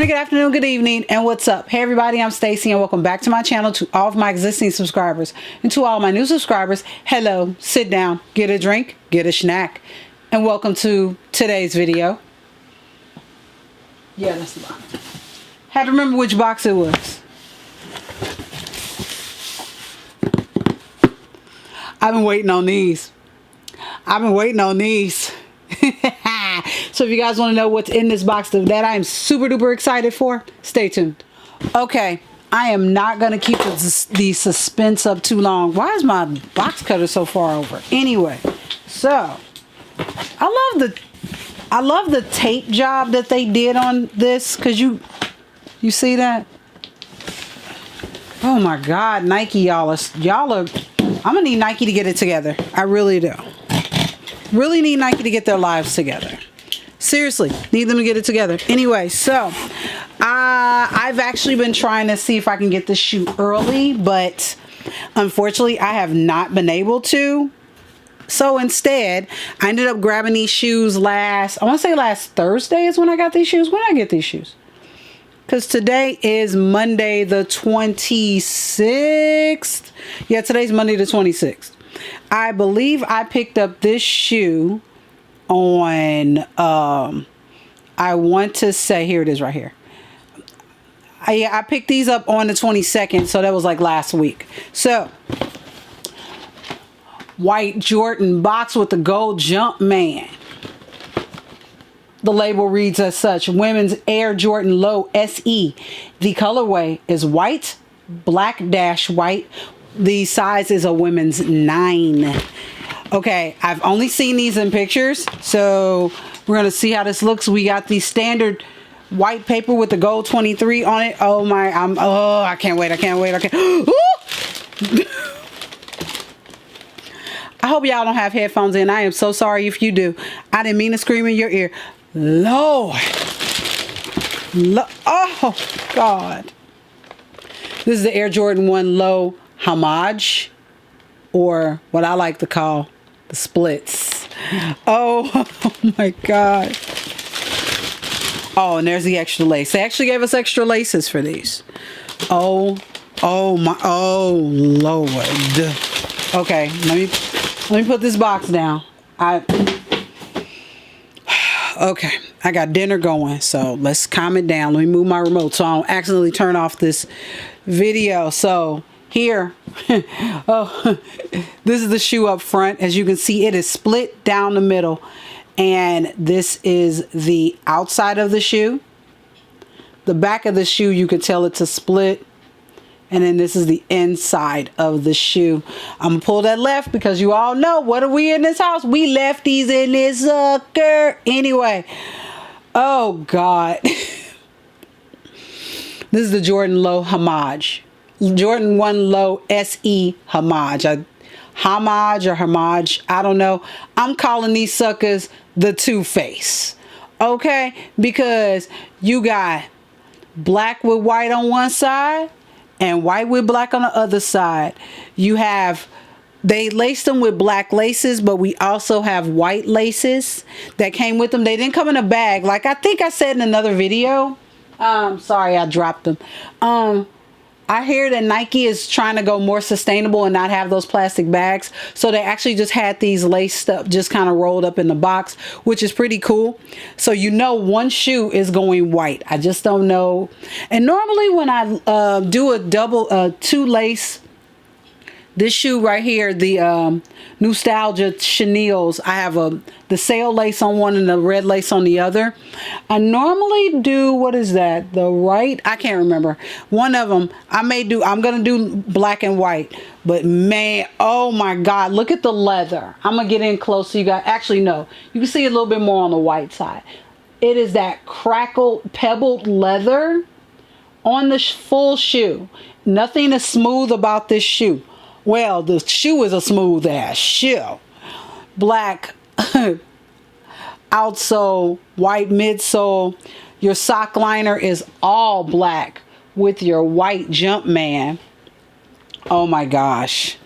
morning, good afternoon, good evening, and what's up? Hey everybody, I'm Stacy and welcome back to my channel. To all of my existing subscribers and to all my new subscribers, hello, sit down, get a drink, get a snack, and welcome to today's video. Yeah, that's the box. Had to remember which box it was. I've been waiting on these. So if you guys want to know what's in this box that I am super duper excited for, stay tuned. Okay, I am not going to keep the suspense up too long. Why is my box cutter so far over? Anyway, so I love the tape job that they did on this, because you see that? Oh my God, Nike, y'all are, I'm gonna need Nike to get it together. I really do. Really need Nike to get their lives together. Seriously, need them to get it together. Anyway, so I've actually been trying to see if I can get this shoe early, but unfortunately I have not been able to. So instead, I ended up grabbing these shoes I want to say last Thursday is when I got these shoes. When did I get these shoes? Because today is Monday the 26th. Yeah, today's Monday the 26th. I believe I picked up this shoe on, I want to say, here it is right here. I picked these up on the 22nd, so that was like last week. So, white Jordan box with the gold jump man. The label reads as such: Women's Air Jordan Low SE. The colorway is white, black dash white. The size is a women's 9. Okay, I've only seen these in pictures, so we're gonna see how this looks. We got the standard white paper with the gold 23 on it. Oh my, I can't wait. I hope y'all don't have headphones in. I am so sorry if you do. I didn't mean to scream in your ear. Lord. Oh God. This is the Air Jordan 1 Low Homage, or what I like to call the splits. Oh my God. Oh, and there's the extra lace. They actually gave us extra laces for these. Oh Lord. Okay, let me put this box down. Okay, I got dinner going, so let's calm it down. Let me move my remote so I don't accidentally turn off this video. So here, oh, this is the shoe up front. As you can see, it is split down the middle, and this is the outside of the shoe. The back of the shoe, you can tell it's a split, and then this is the inside of the shoe. I'm gonna pull that left because you all know, what are we in this house? We lefties in this sucker. Anyway, oh God. This is the Jordan Low Homage. Jordan 1 Low SE Homage. Homage or Homage, I don't know. I'm calling these suckers the Two-Face. Okay? Because you got black with white on one side and white with black on the other side. You have, they laced them with black laces, but we also have white laces that came with them. They didn't come in a bag, like I think I said in another video. Sorry, I dropped them. I hear that Nike is trying to go more sustainable and not have those plastic bags. So they actually just had these laced up, just kind of rolled up in the box, which is pretty cool. So you know one shoe is going white. I just don't know. And normally when I do a two lace, this shoe right here, the Nostalgia Chenilles, I have the sail lace on one and the red lace on the other. I normally do, what is that? The right? I can't remember. One of them, I'm going to do black and white. But man, oh my God, look at the leather. I'm going to get in close so you guys, actually no, you can see a little bit more on the white side. It is that crackled, pebbled leather on the full shoe. Nothing is smooth about this shoe. Well, the shoe is a smooth ass shoe. Black outsole, white midsole. Your sock liner is all black with your white jump man. Oh my gosh.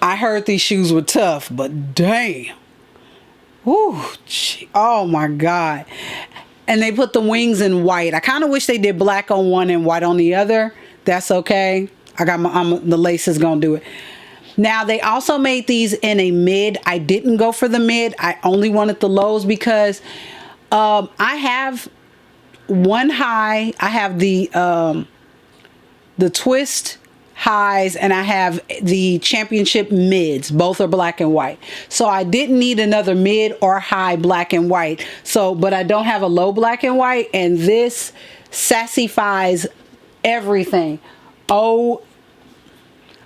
I heard these shoes were tough, but damn. Woo, oh my God. And they put the wings in white. I kind of wish they did black on one and white on the other. That's okay. I got the lace is gonna do it. Now they also made these in a mid. I didn't go for the mid. I only wanted the lows because I have one high. I have the twist highs and I have the championship mids. Both are black and white. So I didn't need another mid or high black and white. So, but I don't have a low black and white, and this sassifies everything. Oh,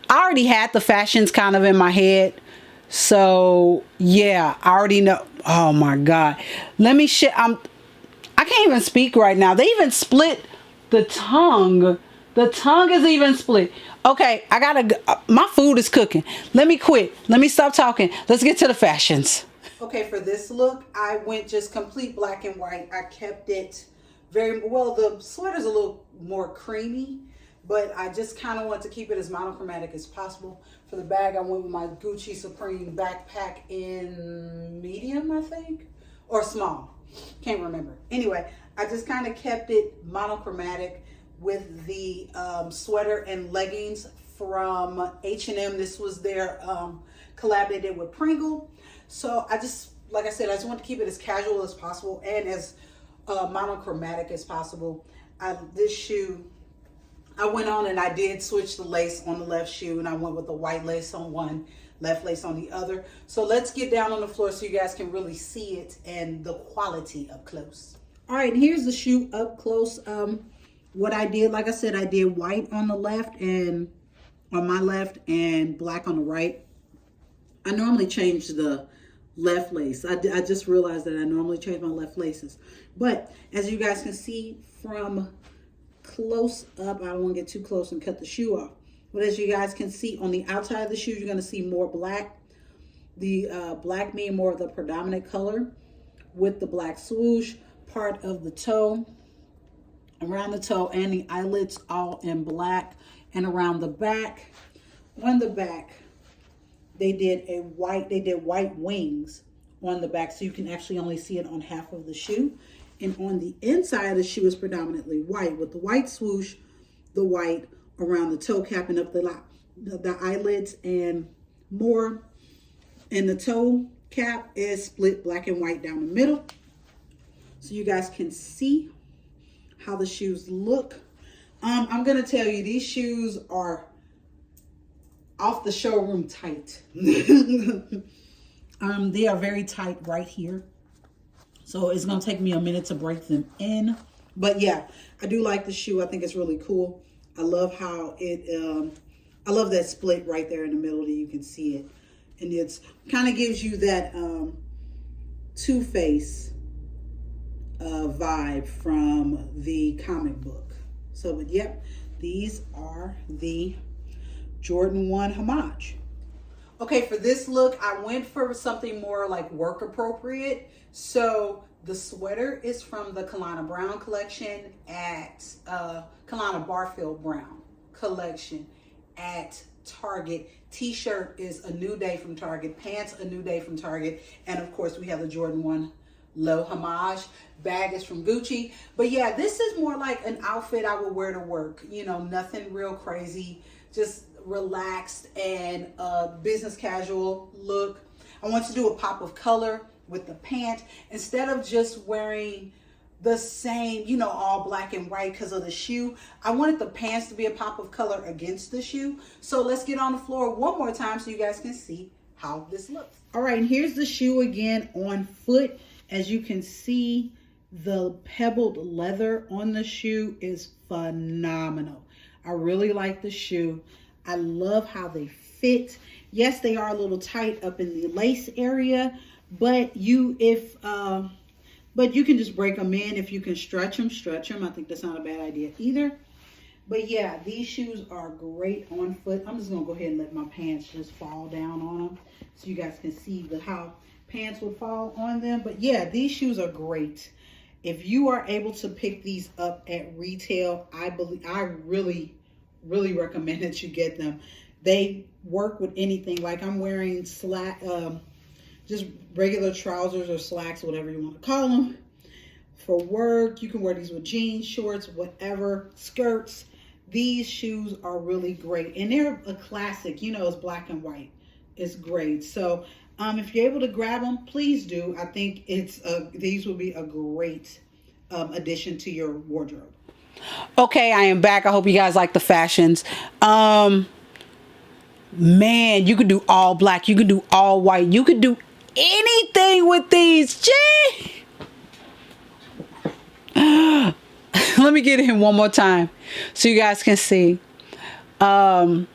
I already had the fashions kind of in my head. So yeah, I already know. Oh my God. Let me I can't even speak right now. They even split the tongue. The tongue is even split. Okay, I gotta, my food is cooking. Let me quit. Let me stop talking. Let's get to the fashions. Okay, for this look, I went just complete black and white. I kept it very, well, the sweater's a little more creamy, but I just kind of want to keep it as monochromatic as possible. For the bag, I went with my Gucci Supreme backpack in medium, I think, or small. Can't remember. Anyway, I just kind of kept it monochromatic with the sweater and leggings from H&M. This was their collab they did with Pringle. So I just, like I said, I just want to keep it as casual as possible and as monochromatic as possible. This shoe, I went on and I did switch the lace on the left shoe, and I went with the white lace on one, left lace on the other. So let's get down on the floor so you guys can really see it and the quality up close. All right, here's the shoe up close. What I did, like I said, I did white on the left and on my left and black on the right. I normally change the left lace. I just realized that I normally change my left laces. But as you guys can see from close up, I don't want to get too close and cut the shoe off. But as you guys can see on the outside of the shoe, you're going to see more black. The black being more of the predominant color with the black swoosh, part of the toe, around the toe and the eyelets all in black, and around the back. On the back, they did white wings on the back, so you can actually only see it on half of the shoe. And on the inside of the shoe is predominantly white with the white swoosh, the white around the toe cap and up the eyelids and more. And the toe cap is split black and white down the middle, so you guys can see how the shoes look. I'm gonna tell you, these shoes are off the showroom tight. They are very tight right here, so it's gonna take me a minute to break them in. But yeah, I do like the shoe. I think it's really cool. I love how it I love that split right there in the middle that you can see it, and it's kind of gives you that Too Faced vibe from the comic book. So, but yep, these are the Jordan 1 Homage. Okay, for this look, I went for something more like work appropriate. So the sweater is from the Kalana Brown collection at Kalana Barfield Brown collection at Target. T-shirt is A New Day from Target. Pants, A New Day from Target. And of course, we have the Jordan 1 Low Homage. Bag is from Gucci. But yeah, this is more like an outfit I would wear to work. You know, nothing real crazy. Just relaxed and business casual look. I want to do a pop of color with the pant. Instead of just wearing the same, you know, all black and white because of the shoe, I wanted the pants to be a pop of color against the shoe. So let's get on the floor one more time so you guys can see how this looks. All right, and here's the shoe again on foot. As you can see, the pebbled leather on the shoe is phenomenal. I really like the shoe. I love how they fit. Yes, they are a little tight up in the lace area, but you can just break them in. If you can stretch them. I think that's not a bad idea either. But yeah, these shoes are great on foot. I'm just gonna go ahead and let my pants just fall down on them so you guys can see how pants would fall on them. But yeah, these shoes are great. If you are able to pick these up at retail, I really recommend that you get them. They work with anything. Like I'm wearing just regular trousers or slacks, whatever you want to call them. for work. You can wear these with jeans, shorts, whatever, skirts. These shoes are really great, and they're a classic. You know, it's black and white. It's great. So if you're able to grab them, please do. I think these will be a great addition to your wardrobe. Okay, I am back. I hope you guys like the fashions. Man, you could do all black. You could do all white. You could do anything with these. Gee. Let me get in one more time so you guys can see. The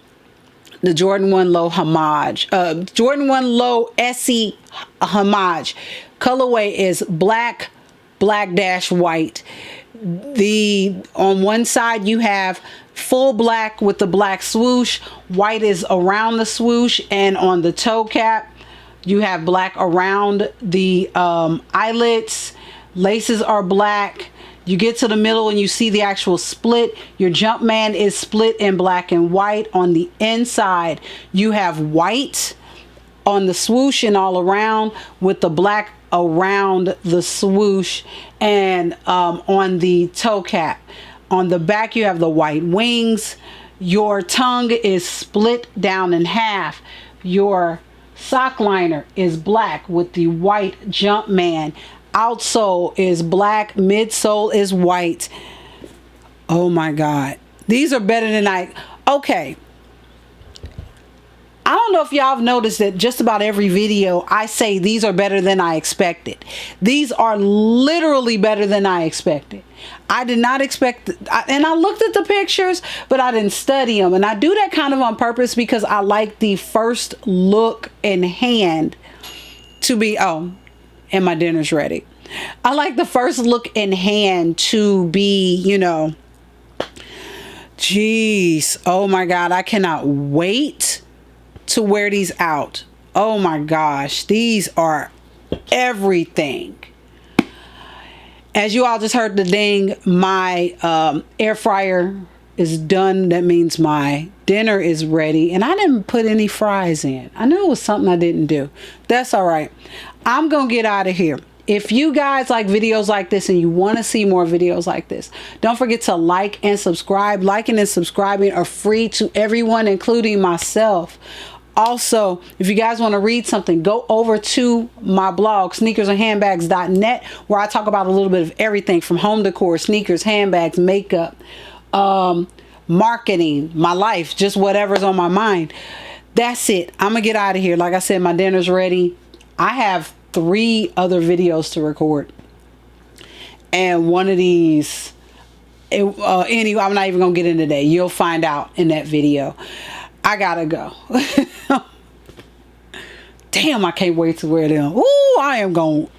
Jordan 1 Low Homage. Jordan 1 Low SE Homage. Colorway is black, black dash white. On one side you have full black with the black swoosh. White is around the swoosh, and on the toe cap you have black around the eyelets. Laces are black. You get to the middle and you see the actual split. Your Jumpman is split in black and white. On the inside you have white on the swoosh and all around, with the black around the swoosh, and on the toe cap. On the back you have the white wings. Your tongue is split down in half. Your sock liner is black with the white Jumpman. Outsole is black, midsole is white. Oh my God, these are better than okay, I don't know if y'all have noticed that just about every video I say these are better than I expected. These are literally better than I expected. I did not expect, and I looked at the pictures, but I didn't study them. And I do that kind of on purpose because I like the first look in hand to be, oh, and my dinner's ready. I like the first look in hand to be, you know, geez, oh my God, I cannot wait to wear these out. Oh my gosh, these are everything. As you all just heard the ding, my air fryer is done. That means my dinner is ready, and I didn't put any fries in. I knew it was something I didn't do. That's all right. I'm gonna get out of here. If you guys like videos like this and you want to see more videos like this, don't forget to like and subscribe. Liking and subscribing are free to everyone, including myself. Also, if you guys want to read something, go over to my blog, sneakersandhandbags.net, where I talk about a little bit of everything from home decor, sneakers, handbags, makeup, marketing, my life, just whatever's on my mind. That's it. I'm going to get out of here. Like I said, my dinner's ready. I have 3 other videos to record. And one of these, anyway, I'm not even going to get into that. You'll find out in that video. I gotta go. Damn, I can't wait to wear them. Ooh, I am going.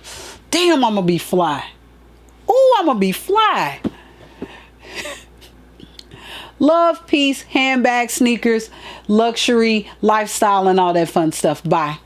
Damn, I'm gonna be fly. Ooh, I'm gonna be fly. Love, peace, handbags, sneakers, luxury, lifestyle, and all that fun stuff. Bye.